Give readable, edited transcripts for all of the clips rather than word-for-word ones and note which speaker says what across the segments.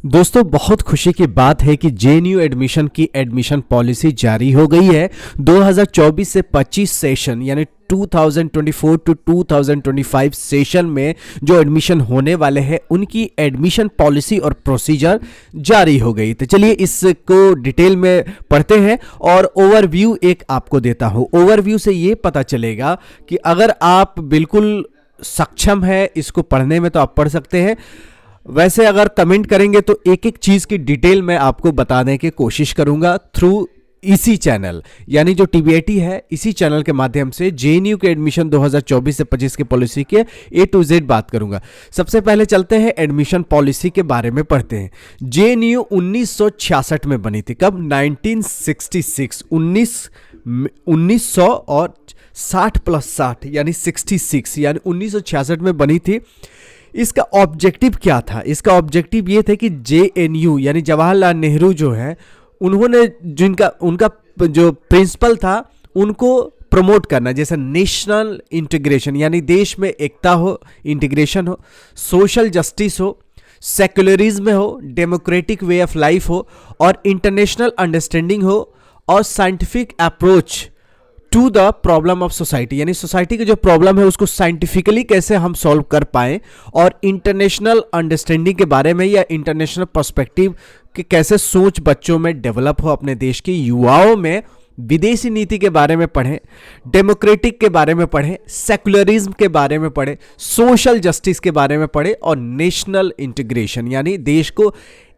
Speaker 1: दोस्तों, बहुत खुशी की बात है कि जेएनयू एडमिशन की एडमिशन पॉलिसी जारी हो गई है। 2024 से 25 सेशन यानी 2024 टू 2025 सेशन में जो एडमिशन होने वाले हैं उनकी एडमिशन पॉलिसी और प्रोसीजर जारी हो गई। तो चलिए इसको डिटेल में पढ़ते हैं और ओवरव्यू एक आपको देता हूं। ओवरव्यू से ये पता चलेगा कि अगर आप बिल्कुल सक्षम है इसको पढ़ने में तो आप पढ़ सकते हैं, वैसे अगर कमेंट करेंगे तो एक एक चीज की डिटेल मैं आपको बताने की कोशिश करूंगा थ्रू इसी चैनल, यानी जो टीबीआईटी है इसी चैनल के माध्यम से जेएनयू के एडमिशन 2024 से 25 की पॉलिसी के ए टू जेड बात करूंगा। सबसे पहले चलते हैं एडमिशन पॉलिसी के बारे में पढ़ते हैं। जेएनयू 1966 में बनी थी। कब? 1966। 1900 और 60 प्लस 60 यानी 66 यानी 1966 में बनी थी। इसका ऑब्जेक्टिव क्या था? इसका ऑब्जेक्टिव ये था कि जेएनयू यानी जवाहरलाल नेहरू जो है उन्होंने उनका जो प्रिंसिपल था उनको प्रमोट करना, जैसे नेशनल इंटीग्रेशन यानी देश में एकता हो, इंटीग्रेशन हो, सोशल जस्टिस हो, सेक्युलरिज्म हो, डेमोक्रेटिक वे ऑफ लाइफ हो और इंटरनेशनल अंडरस्टैंडिंग हो और scientific approach to the problem of society, यानी सोसाइटी की जो प्रॉब्लम है उसको साइंटिफिकली कैसे हम सॉल्व कर पाएं और इंटरनेशनल अंडरस्टैंडिंग के बारे में या इंटरनेशनल पर्सपेक्टिव कि कैसे सोच बच्चों में डेवलप हो, अपने देश के युवाओं में विदेशी नीति के बारे में पढ़ें, डेमोक्रेटिक के बारे में पढ़ें, सेक्युलरिज्म के बारे में पढ़ें, सोशल जस्टिस के बारे में पढ़ें और नेशनल इंटीग्रेशन यानी देश को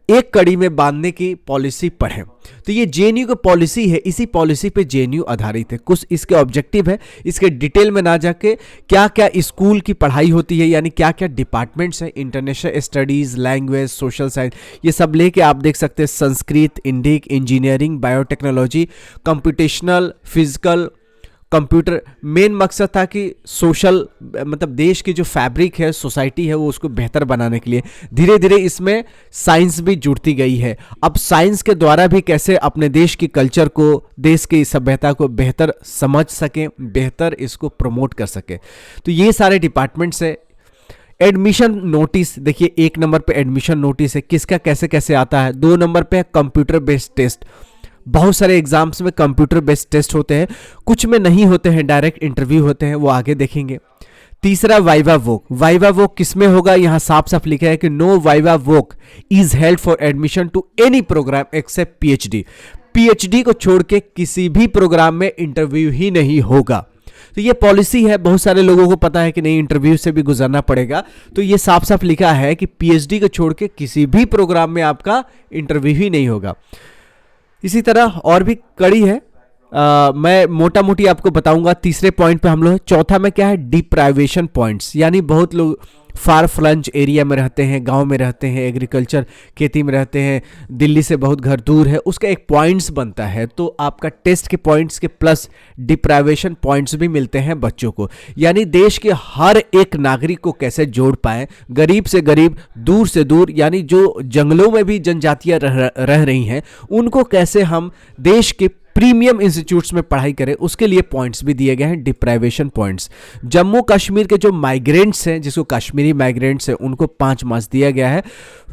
Speaker 1: एक कड़ी में बांधने की पॉलिसी पढ़ें। तो ये जेएनयू की पॉलिसी है, इसी पॉलिसी पे जेएनयू आधारित है। कुछ इसके ऑब्जेक्टिव है, इसके डिटेल में ना जाके क्या क्या स्कूल की पढ़ाई होती है यानी क्या क्या डिपार्टमेंट्स हैं, international studies, language, social science, ये सब लेके आप देख सकते हैं। Sanskrit, Indic, engineering, biotechnology, computational, physical, computer. Main मकसद था कि सोशल मतलब देश की जो फैब्रिक है, सोसाइटी है, वो उसको बेहतर बनाने के लिए धीरे धीरे इसमें साइंस भी जुड़ती गई है। अब साइंस के द्वारा भी कैसे अपने देश की कल्चर को, देश की सभ्यता को बेहतर समझ सकें, बेहतर इसको प्रमोट कर सकें। तो ये सारे डिपार्टमेंट्स है। एडमिशन नोटिस देखिए, 1 नंबर पे एडमिशन नोटिस है, किसका कैसे कैसे आता है। 2 नंबर पे है कंप्यूटर बेस्ड टेस्ट। बहुत सारे एग्जाम्स में कंप्यूटर बेस्ड टेस्ट होते हैं, कुछ में नहीं होते हैं, डायरेक्ट इंटरव्यू होते हैं, वो आगे देखेंगे। तीसरा वाइवा वोक। वाइवा वोक किस में होगा? यहां साफ साफ लिखा है कि no viva voce is held for admission to any programme except PhD. PhD को छोड़ के किसी भी प्रोग्राम में इंटरव्यू ही नहीं होगा। तो ये पॉलिसी है, बहुत सारे लोगों को पता है कि नहीं इंटरव्यू से भी गुजरना पड़ेगा, तो ये साफ साफ लिखा है कि पीएचडी को छोड़ के किसी भी प्रोग्राम में आपका इंटरव्यू ही नहीं होगा। इसी तरह और भी कड़ी है, मैं मोटा मोटी आपको बताऊंगा। तीसरे पॉइंट पे हम लोग, चौथा में क्या है? डिप्राइवेशन पॉइंट्स, यानी बहुत लोग फार फ्लंज एरिया में रहते हैं, गांव में रहते हैं, एग्रीकल्चर खेती में रहते हैं, दिल्ली से बहुत घर दूर है, उसका एक पॉइंट्स बनता है। तो आपका टेस्ट के पॉइंट्स के प्लस डिप्राइवेशन पॉइंट्स भी मिलते हैं बच्चों को, यानी देश के हर एक नागरिक को कैसे जोड़ पाए, गरीब से गरीब, दूर से दूर, यानी जो जंगलों में भी जनजातियां रह रही हैं उनको कैसे हम देश के प्रीमियम इंस्टीट्यूट्स में पढ़ाई करें, उसके लिए पॉइंट्स भी दिए गए हैं, डिप्राइवेशन पॉइंट्स। जम्मू कश्मीर के जो माइग्रेंट्स हैं, जिसको कश्मीरी माइग्रेंट्स हैं, उनको 5 मार्क्स दिया गया है।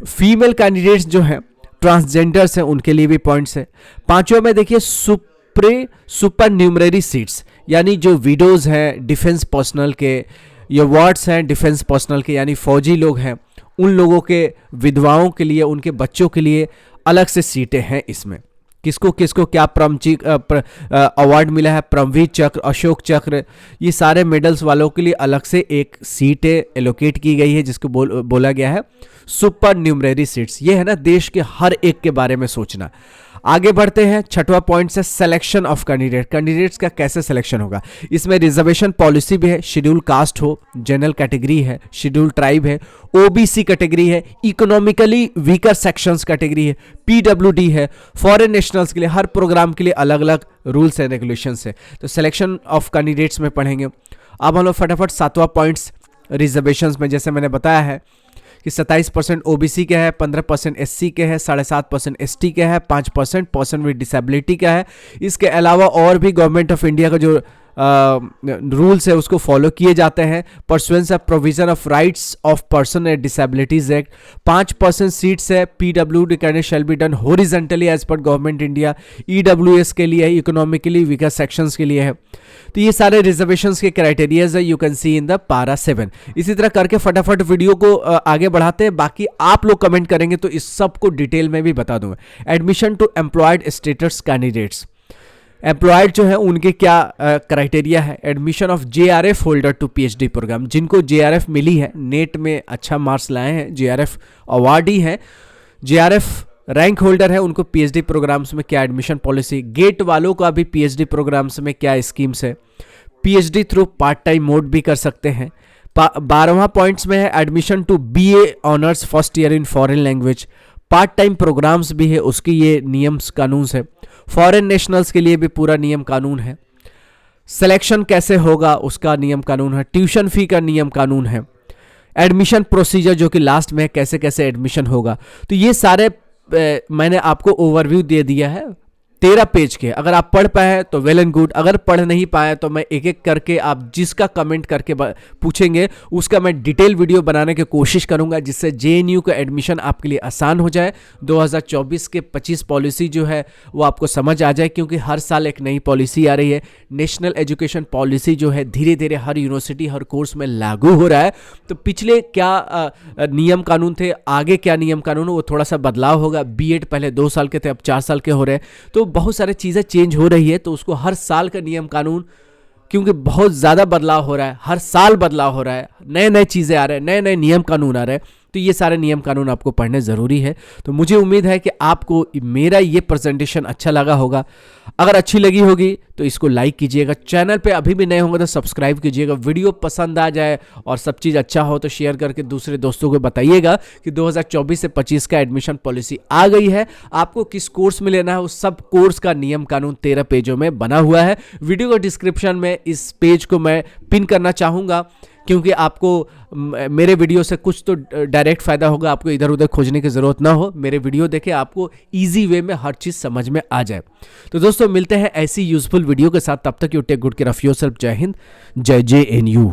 Speaker 1: फीमेल कैंडिडेट्स जो हैं, ट्रांसजेंडर्स हैं, उनके लिए भी पॉइंट्स है। 5वां में देखिए सुपर न्यूमररी सीट्स, यानी जो विडोज हैं डिफेंस पर्सनल के, ये वार्ड्स हैं डिफेंस पर्सनल के, यानी फौजी लोग हैं, उन लोगों के विधवाओं के लिए, उनके बच्चों के लिए अलग से सीटें हैं। इसमें किसको किसको क्या अवार्ड मिला है, परमवीर चक्र, अशोक चक्र, ये सारे मेडल्स वालों के लिए अलग से एक सीटें एलोकेट की गई है, जिसको बोला गया है सुपर न्यूमररी सीट्स। ये है ना देश के हर एक के बारे में सोचना। आगे बढ़ते हैं, 6वां पॉइंट से सिलेक्शन ऑफ कैंडिडेट। कैंडिडेट्स का कैसे सिलेक्शन होगा? इसमें रिजर्वेशन पॉलिसी भी है, शेड्यूल कास्ट हो, जनरल कैटेगरी है, शेड्यूल ट्राइब है, ओबीसी कैटेगरी है, इकोनॉमिकली वीकर सेक्शंस कैटेगरी है, पीडब्ल्यूडी है, फॉरेन नेशनल्स के लिए, हर प्रोग्राम के लिए अलग अलग रूल्स एंड रेगुलेशंस है। तो सिलेक्शन ऑफ कैंडिडेट्स में पढ़ेंगे। अब हम लोग फटाफट 7वां पॉइंट्स रिजर्वेशंस में, जैसे मैंने बताया है कि 27% ओबीसी का है, 15% एससी के है, 7.5% एसटी का है, 5% पर्सन विद डिसेबिलिटी का है। इसके अलावा और भी गवर्नमेंट ऑफ इंडिया का जो रूल्स है उसको फॉलो किए जाते हैं। Pursuance of provision of rights of person and disabilities act, 5% seats है PWD candidate shall be done horizontally as per government India, EWS के लिए है, इकोनॉमिकली वीकर सेक्शंस के लिए है। तो ये सारे रिजर्वेशंस के क्राइटेरियाज है, you can see in the पारा 7। इसी तरह करके फटाफट वीडियो को आगे बढ़ाते हैं, बाकी आप लोग कमेंट करेंगे तो इस सब को डिटेल में भी बता दूंगा। Admission to employed status candidates, employed जो है उनके क्या क्राइटेरिया है। Admission of JRF holder to PhD programme, जिनको जेआरएफ मिली है, नेट में अच्छा मार्क्स लाए हैं, जेआरएफ अवार्डी है, जेआरएफ रैंक होल्डर है, उनको पीएचडी प्रोग्राम्स में क्या एडमिशन पॉलिसी। गेट वालों का भी पीएचडी प्रोग्राम्स में क्या स्कीम्स है। PhD through part time mode भी कर सकते हैं। 12वां पॉइंट्स में है admission to BA honours first year in foreign language, part time programmes भी है, उसकी ये नियम कानून है। फॉरेन नेशनल्स के लिए भी पूरा नियम कानून है। सिलेक्शन कैसे होगा उसका नियम कानून है। ट्यूशन फी का नियम कानून है। एडमिशन प्रोसीजर जो कि लास्ट में है, कैसे कैसे एडमिशन होगा। तो ये सारे मैंने आपको ओवरव्यू दे दिया है 13 पेज के। अगर आप पढ़ पाए तो वेल एंड गुड, अगर पढ़ नहीं पाए तो मैं एक एक करके आप जिसका कमेंट करके पूछेंगे उसका मैं डिटेल वीडियो बनाने की कोशिश करूंगा, जिससे जेएनयू का एडमिशन आपके लिए आसान हो जाए। 2024 के 25 पॉलिसी जो है वो आपको समझ आ जाए, क्योंकि हर साल एक नई पॉलिसी आ रही है। नेशनल एजुकेशन पॉलिसी जो है धीरे धीरे हर यूनिवर्सिटी हर कोर्स में लागू हो रहा है। तो पिछले क्या नियम कानून थे, आगे क्या नियम कानून, वो थोड़ा सा बदलाव होगा। बीएड पहले 2 साल के थे, अब 4 साल के हो रहे हैं। तो बहुत सारी चीज़ें चेंज हो रही है, तो उसको हर साल का नियम कानून, क्योंकि बहुत ज़्यादा बदलाव हो रहा है, हर साल बदलाव हो रहा है, नए नए चीज़ें आ रहे हैं, नए नए नियम कानून आ रहे हैं, तो ये सारे नियम कानून आपको पढ़ने ज़रूरी है। तो मुझे उम्मीद है कि आपको मेरा ये प्रेजेंटेशन अच्छा लगा होगा। अगर अच्छी लगी होगी तो इसको लाइक कीजिएगा, चैनल पे अभी भी नए होंगे तो सब्सक्राइब कीजिएगा। वीडियो पसंद आ जाए और सब चीज़ अच्छा हो तो शेयर करके दूसरे दोस्तों को बताइएगा कि 2024 से 25 का एडमिशन पॉलिसी आ गई है। आपको किस कोर्स में लेना है उस सब कोर्स का नियम कानून 13 पेजों में बना हुआ है। वीडियो को डिस्क्रिप्शन में इस पेज को मैं पिन करना चाहूँगा, क्योंकि आपको मेरे वीडियो से कुछ तो डायरेक्ट फ़ायदा होगा, आपको इधर उधर खोजने की ज़रूरत ना हो। मेरे वीडियो देखें, आपको इजी वे में हर चीज़ समझ में आ जाए। तो दोस्तों मिलते हैं ऐसी यूजफुल वीडियो के साथ, तब तक you take good care of yourself. जय हिंद, जय जेएनयू।